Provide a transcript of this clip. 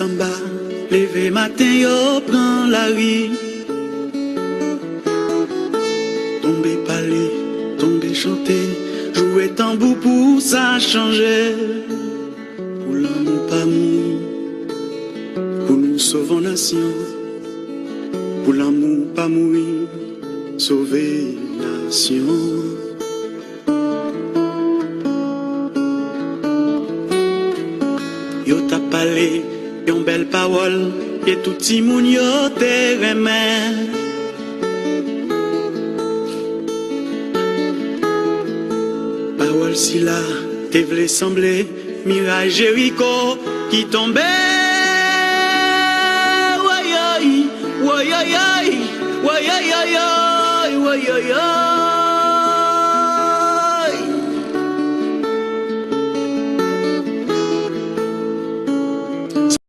samba, levé matin yo prend la rue. Tomber parler, tomber chanter, jouer tambour pour ça changer. Pour l'amour pas mou, pour nous sauver nation. Pour l'amour pas mourir, sauver nation. Yo t'a parlé, yon belle parole, et tout ti moun yo te remet. Parole si là, te vle sembler, mirage Jéricho qui tombait. Woy, woy, woy, woy, woy, woy, woy, woy, woy, woy, woy.